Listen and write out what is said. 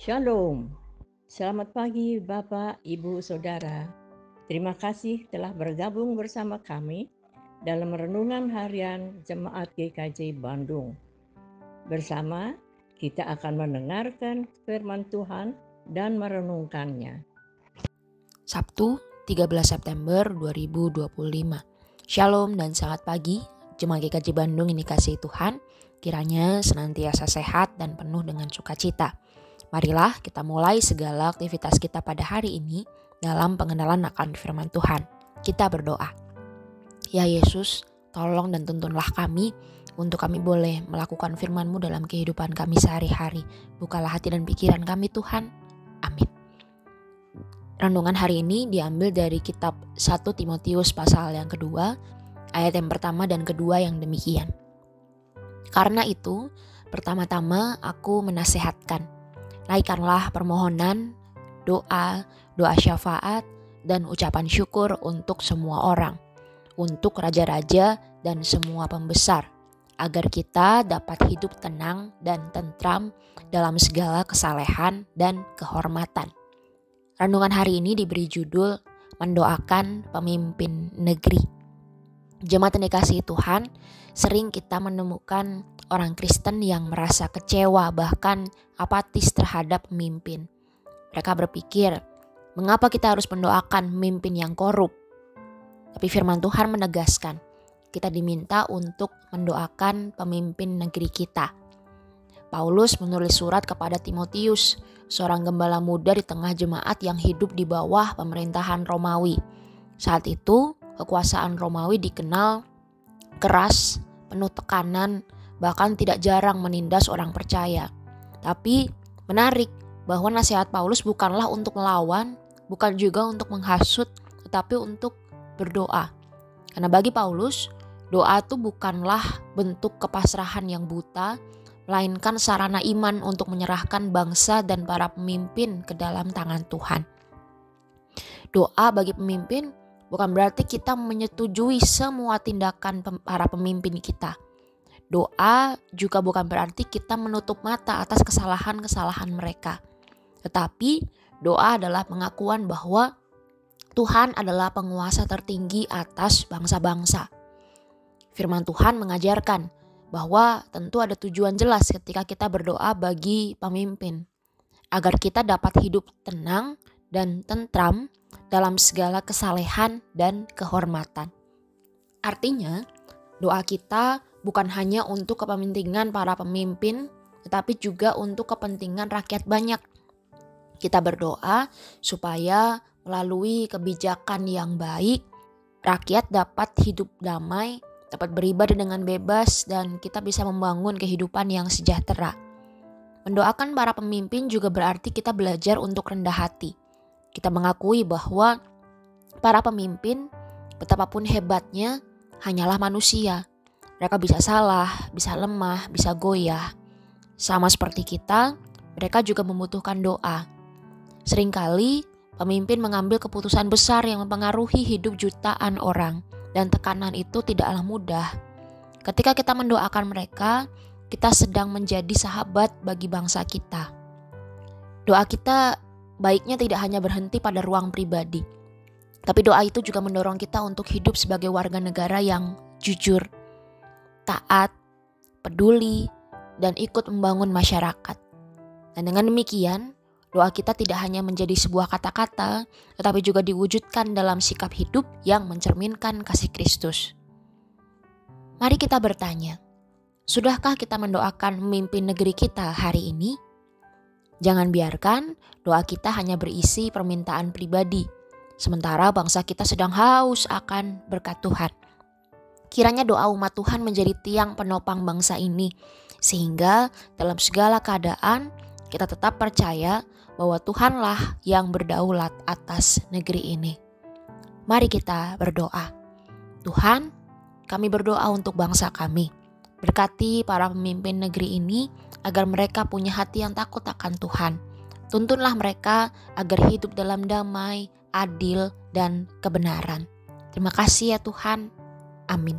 Shalom. Selamat pagi Bapak, Ibu, Saudara. Terima kasih telah bergabung bersama kami dalam renungan harian Jemaat GKJ Bandung. Bersama kita akan mendengarkan firman Tuhan dan merenungkannya. Sabtu 13 September 2025. Shalom dan selamat pagi Jemaat GKJ Bandung ini kasih Tuhan. Kiranya senantiasa sehat dan penuh dengan sukacita. Marilah kita mulai segala aktivitas kita pada hari ini dalam pengenalan akan firman Tuhan. Kita berdoa. Ya Yesus, tolong dan tuntunlah kami untuk kami boleh melakukan firman-Mu dalam kehidupan kami sehari-hari. Bukalah hati dan pikiran kami Tuhan. Amin. Renungan hari ini diambil dari kitab 1 Timotius pasal yang kedua, ayat yang pertama dan kedua yang demikian. Karena itu, pertama-tama aku menasehatkan, naikkanlah permohonan, doa syafaat, dan ucapan syukur untuk semua orang, untuk raja-raja dan semua pembesar, agar kita dapat hidup tenang dan tentram dalam segala kesalehan dan kehormatan. Renungan hari ini diberi judul mendoakan pemimpin negeri. Jemaat yang dikasihi Tuhan, sering kita menemukan orang Kristen yang merasa kecewa bahkan apatis terhadap pemimpin. Mereka berpikir, mengapa kita harus mendoakan pemimpin yang korup? Tapi firman Tuhan menegaskan, kita diminta untuk mendoakan pemimpin negeri kita. Paulus menulis surat kepada Timotius, seorang gembala muda di tengah jemaat yang hidup di bawah pemerintahan Romawi. Saat itu, kekuasaan Romawi dikenal keras, penuh tekanan, bahkan tidak jarang menindas orang percaya. Tapi menarik bahwa nasihat Paulus bukanlah untuk melawan, bukan juga untuk menghasut, tetapi untuk berdoa. Karena bagi Paulus, doa itu bukanlah bentuk kepasrahan yang buta, melainkan sarana iman untuk menyerahkan bangsa dan para pemimpin ke dalam tangan Tuhan. Doa bagi pemimpin bukan berarti kita menyetujui semua tindakan para pemimpin kita. Doa juga bukan berarti kita menutup mata atas kesalahan-kesalahan mereka. Tetapi doa adalah pengakuan bahwa Tuhan adalah penguasa tertinggi atas bangsa-bangsa. Firman Tuhan mengajarkan bahwa tentu ada tujuan jelas ketika kita berdoa bagi pemimpin, agar kita dapat hidup tenang dan tentram dalam segala kesalehan dan kehormatan. Artinya, doa kita bukan hanya untuk kepentingan para pemimpin, tetapi juga untuk kepentingan rakyat banyak. Kita berdoa supaya melalui kebijakan yang baik, rakyat dapat hidup damai, dapat beribadah dengan bebas, dan kita bisa membangun kehidupan yang sejahtera. Mendoakan para pemimpin juga berarti kita belajar untuk rendah hati. Kita mengakui bahwa para pemimpin, betapapun hebatnya, hanyalah manusia. Mereka bisa salah, bisa lemah, bisa goyah. Sama seperti kita, mereka juga membutuhkan doa. Seringkali, pemimpin mengambil keputusan besar yang mempengaruhi hidup jutaan orang, dan tekanan itu tidaklah mudah. Ketika kita mendoakan mereka, kita sedang menjadi sahabat bagi bangsa kita. Doa kita baiknya tidak hanya berhenti pada ruang pribadi, tapi doa itu juga mendorong kita untuk hidup sebagai warga negara yang jujur, taat, peduli, dan ikut membangun masyarakat. Dan dengan demikian, doa kita tidak hanya menjadi sebuah kata-kata, tetapi juga diwujudkan dalam sikap hidup yang mencerminkan kasih Kristus. Mari kita bertanya, sudahkah kita mendoakan pemimpin negeri kita hari ini? Jangan biarkan doa kita hanya berisi permintaan pribadi, sementara bangsa kita sedang haus akan berkat Tuhan. Kiranya doa umat Tuhan menjadi tiang penopang bangsa ini, sehingga dalam segala keadaan kita tetap percaya bahwa Tuhanlah yang berdaulat atas negeri ini. Mari kita berdoa. Tuhan, kami berdoa untuk bangsa kami. Berkati para pemimpin negeri ini agar mereka punya hati yang takut akan Tuhan. Tuntunlah mereka agar hidup dalam damai, adil, dan kebenaran. Terima kasih ya Tuhan. Amin.